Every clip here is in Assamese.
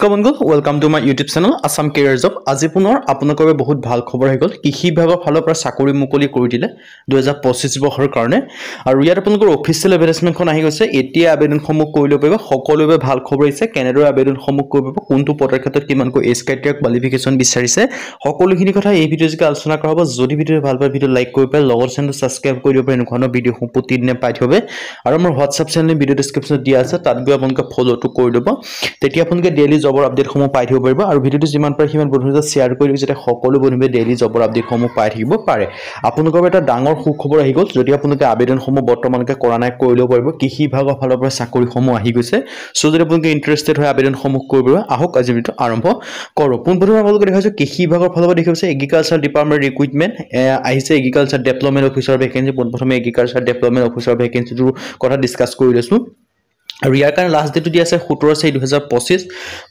নমস্কাৰ বন্ধু welcome to my YouTube channel Assam career job আজি পুনৰ আপোনালোকৰ বাবে বহুত ভাল খবৰ হৈ গল কৃষি বিভাগৰ ফালৰ পৰা চাকৰি মুকলি কৰি দিলে 2025 বৰ্ষৰ কাৰণে আৰু ইয়াত আপোনালোকৰ অফিচিয়েল এডভাৰটাইজমেন্টখন আহি গৈছে এতিয়া আবেদনসমূহ কৰি ল'ব পাৰিব সকলোৱে ভাল খবৰ হৈছে কেনেদৰে আবেদনসমূহ কৰিব পাৰিব কোনটো পদৰ ক্ষেত্ৰত কিমানকৈ এজ ক্ৰাইটেৰিয়া কোৱালিফিকেশন বিচাৰিছে সকলোখিনি কথা এই ভিডিঅ'তে আলোচনা কৰা হ'ব যদি ভিডিঅ ভাল পায় ভিডিঅ লাইক কৰি পায় লগৰ চেনেলটো সাবস্ক্ৰাইব কৰি দিব পাৰে এনেকুৱা ভিডিঅ' প্ৰতিদিনে পাই থবে আৰু মোৰ WhatsApp চেনেল ভিডিঅ ডেসক্ৰিপচনত দিয়া আছে তাত গৈ আপোনালোকে ফলোটো কৰি দিব তেতিয়া আপোনালোকে ডেইলি জবৰ আপডেট সমূহ পাই থাকিব পাৰিব আৰু ভিডিঅটো যিমান পাৰে সিমান বন্ধুৰ লগত শেয়াৰ কৰি যাতে সকলো বন্ধুৱে ডেইলি জবৰ আপডেট সমূহ পাই থাকিব পাৰে আপোনালোকৰ এটা ডাঙৰ সুখবৰ আহি গল যদি আপোনালোকে আবেদন সমূহ বৰ্তমানকে কৰা নাই কৰি লব পাৰিব কৃষি বিভাগৰ ফালৰ পৰা চাকৰি সমূহ আহি গৈছে সো যদি আপোনালোকে ইন্টাৰেষ্টেড হয় আবেদন সমূহ কৰিব আহক আজি ভিডিঅ আৰম্ভ কৰো পোনপ্ৰথমে আপোনালোকে দেখাইছো কৃষি বিভাগৰ ফালৰ পৰা দেখাইছে এগ্ৰিকালচাৰ ডিপাৰ্টমেন্ট ৰিক্ৰুটমেন্ট আহিছে এগ্ৰিকালচাৰ ডেভেলপমেন্ট অফিচাৰ ভেকেন্সি পোনপ্ৰথমে এগ্ৰিকালচাৰ ডেভেলপমেন্ট অফিচাৰ ভেকেন্সিটোৰ কথা ডিসকাস কৰি লৈছো আৰু ইয়াৰ কাৰণে লাষ্ট ডেট দিয়া আছে 17/4/2025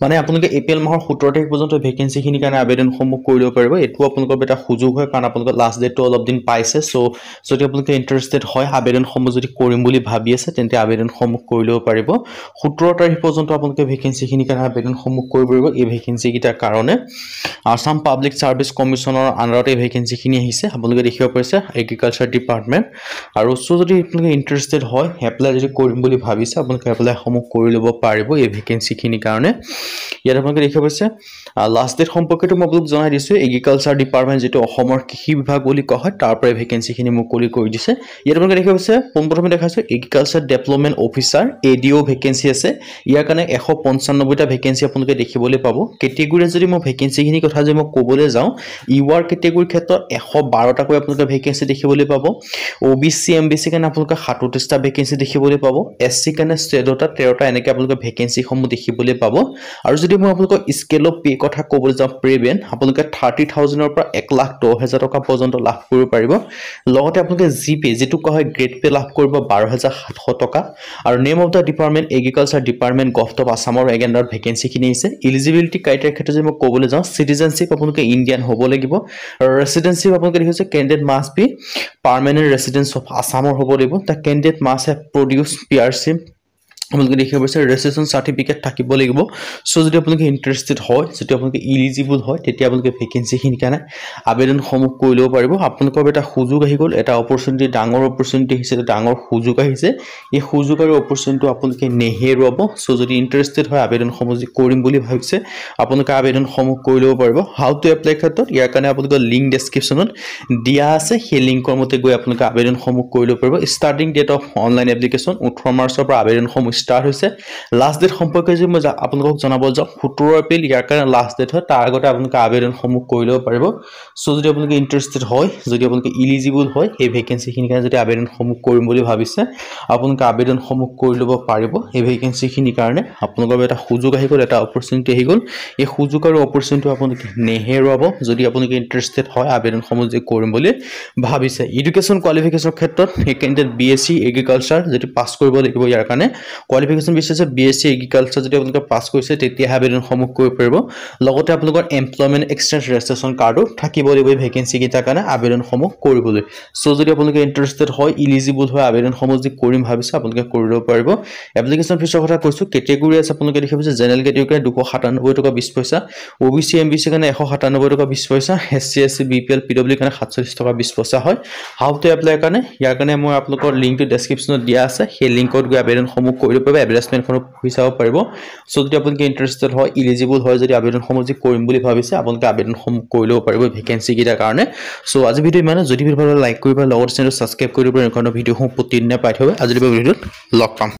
মানে আপোনালোকে এপ্ৰিল মাহৰ 17 তাৰিখ পৰ্যন্ত ভেকেন্সি খিনি কাৰণে আবেদন সমূহ কৰিব পাৰিব এটো আপোনালোকৰ এটা সুযোগ হয় কাৰণ আপোনালোকৰ লাষ্ট ডেটটো অলপ দিন পাইছে সো যদি আপোনালোকে ইন্টাৰেষ্টেড হয় আবেদন সমূহ যদি কৰিম বুলি ভাবি আছে তেন্তে আবেদন সমূহ কৰি ল'ব পাৰিব 17 তাৰিখ পৰ্যন্ত আপোনালোকে ভেকেন্সি খিনি কাৰণে আবেদন সমূহ কৰিব পাৰিব এই ভেকেন্সি কিটাৰ কাৰণে আসাম পাব্লিক সাৰ্ভিস কমিশনৰ আন্ডাৰত এই ভেকেন্সি খিনি আহিছে আপোনালোকে দেখিব পাৰিছে এগ্ৰিকালচাৰ ডিপাৰ্টমেন্ট আৰু সো যদি আপোনালোকে ইন্টাৰেষ্টেড হয় এপ্লাই যদি কৰিম বুলি ভাবিছে আপোনালোকে এপ্লাই সমূহ কৰি ল'ব পাৰিব এই ভেকেন্সি খিনি কাৰণে ইয়াত আপোনালোকে দেখিব পাৰিছে লাষ্ট ডেট সম্পৰ্কটো মই আপোনাক জনাই দিছো এগ্ৰিকালচাৰ ডিপাৰ্টমেন্ট যেটো অসমৰ কৃষি বিভাগ বুলি কোৱা হয় তাৰ পৰা ভেকেন্সি খিনি মুকলি কৰি দিছে ইয়াত আপোনালোকে দেখিব পাৰিছে পোনপ্ৰথমে দেখাইছো agriculture development officer ADO vacancy আছে ইয়াৰ কাৰণে 195 টা ভেকেন্সি আপোনালোকে দেখিবলৈ পাব কেটেগৰী যদি মই ভেকেন্সি খিনি কথা যে মই ক'বলৈ যাওঁ ইউআৰ কেটেগৰীৰ ক্ষেত্ৰত 112 টা কৈ আপোনালোকে ভেকেন্সি দেখিবলৈ পাব ওবিসি এমবিসি কাৰণে আপোনালোকে 37 টা ভেকেন্সি দেখিবলৈ পাব এসসি কাৰণে 13 টা এনেকৈ আপোনালোকে ভেকেন্সি সমূহ দেখিবলৈ পাব আৰু যদি মই আপোনালোকৰ স্কেল অফ পে কথা ক'বলৈ যাওঁ প্ৰিভেন আপোনালোকে 30,000 ৰ পৰা 1,10,000 টকা পৰ্যন্ত লাভ কৰিব পাৰিব লগতে আপোনালোকে জিপে যেটো কোৱা হয় গ্ৰেড পে লাভ কৰিব 12,700 টকা আৰু name of the department agriculture department government of আসামৰ এগেন্ডাৰ ভেকেন্সি খিনি আছে এলিজিবিলিটি ক্ৰাইটেৰিয়া ক্ষেত্ৰত যদি মই ক'বলৈ যাওঁ সিটিজেনশিপ আপোনালোকে ইণ্ডিয়ান হ'ব লাগিব আৰু ৰেসিডেন্সিপ আপোনালোকে দেখিছে candidate must be permanent residence of আসামৰ হ'ব লাগিব তা candidate must have produce PRC আপোনালোকে দেখিব পাৰিছে ৰেজিষ্ট্ৰেচন সাৰ্টিফিকেট থাকিব লাগিব সো যদি আপোনালোকে ইন্টাৰেষ্টেড হয় যদি আপোনালোকে এলিজিবল হয় তেতিয়া আপোনালোকে ভেকেন্সি খিনি কাৰণে আবেদন সমূহ কৰি ল'ব পাৰিব আপোনালোকৰ এটা সুযোগ আহি গল এটা অপৰচুনিটি ডাঙৰ অপৰচুনিটি হৈছে ডাঙৰ সুযোগ আহিছে এই সুযোগ আৰু অপৰচুনিটি আপোনালোকে নেহেৰুৱাব সো যদি ইন্টাৰেষ্টেড হয় আবেদন সমূহ কৰিম বুলি ভাবিছে আপোনালোকে আবেদন সমূহ কৰি ল'ব পাৰিব হাউ টু এপ্লাই ক্ষেত্ৰত ইয়াৰ কাৰণে আপোনালোকৰ লিংক ডেসক্ৰিপচনত দিয়া আছে সেই লিংকৰ মতে গৈ আপোনালোকে আবেদন সমূহ কৰি ল'ব পাৰিব starting date of online application 18 মাৰ্চৰ পৰা আবেদন সমূহ স্টাৰ্ট হৈছে লাষ্ট ডেট সম্পৰ্কে যে মই আপোনালোকক জনাব যাওঁ 17 এপ্ৰিল ইয়াৰ কাৰণে লাষ্ট ডেট হয় তাৰ আগতে আপোনালোকে আবেদন সমূহ কৰি ল'ব পাৰিব সো যদি আপোনালোকে ইন্টাৰেষ্টেড হয় যদি আপোনালোকে এলিজিবল হয় এই ভেকেন্সি খিনি কাৰণে যদি আবেদন সমূহ কৰিম বুলি ভাবিছে আপোনালোকে আবেদন সমূহ কৰি ল'ব পাৰিব এই ভেকেন্সি খিনি কাৰণে আপোনালোকৰ এটা সুযোগ আহি গল এটা অপৰচুনিটি আহি গল এই সুযোগ আৰু অপৰচুনিটি আপোনালোকে নেহেৰুৱাব যদি আপোনালোকে ইন্টাৰেষ্টেড হয় আবেদন সমূহ যে কৰিম বুলি ভাবিছে এডুকেশন কোৱালিফিকেশনৰ ক্ষেত্ৰত এই ক্যান্ডিডেট বিএসসি এগ্ৰিকালচাৰ যেটো পাস কৰিব লাগিব ইয়াৰ কাৰণে কোৱালিফিকেশন বিচাৰিছে বিএসসি এগ্ৰিকালচাৰ যদি আপোনালোকে পাস কৰিছে তেতিয়া আবেদন সমূহ কৰিব পাৰিব লগতে আপোনালোকৰ এমপ্লয়মেন্ট এক্সচেঞ্জ ৰেজিষ্ট্ৰেচন কাৰ্ডো থাকিব লাগিব ভেকেন্সি কিটা কাৰণে আবেদন সমূহ কৰিবলৈ সো যদি আপোনালোকে ইন্টাৰেষ্টেড হয় এলিজিবল হয় আবেদন সমূহ যে কৰিম ভাবিছে আপোনালোকে কৰি ল'ব পাৰিব এপ্লিকেশন ফিছৰ কথা কৈছো কেটেগৰী আছে আপোনালোকে দেখিব যে জেনেৰেল কেটেগৰী 297 টকা 20 পইচা ওবিসি এমবিসি কাৰণে 197 টকা 20 পইচা এসসি এসসি বিপিএল পিডব্লিউ কাৰণে 47 টকা 20 পইচা হয় হাউ টু এপ্লাই কাৰণে ইয়াৰ কাৰণে মই আপোনালোকৰ লিংকটো ডেসক্ৰিপচনত দিয়া আছে সেই লিংকত গৈ আবেদন সমূহ কৰি ল'ব পাৰিব এডভাৰটাইজমেন্টখন পঢ়ি পাৰিব সো যদি আপোনালোকে ইন্টাৰেষ্টেড হয় এলিজিবল হয় যদি আবেদন সমূহ যে কৰিম বুলি ভাবিছে আপোনালোকে আবেদন সমূহ কৰি ল'ব পাৰিব ভেকেন্সি কিটাৰ কাৰণে সো আজি ভিডিঅ ইমানে যদি ভিডিঅ ভাল লাইক কৰিবা লগৰ চেনেলটো সাবস্ক্ৰাইব কৰি দিব এনেকুৱা ভিডিঅ সমূহ প্ৰতিদিনে পাই থবে আজি ভিডিঅত লগ পাম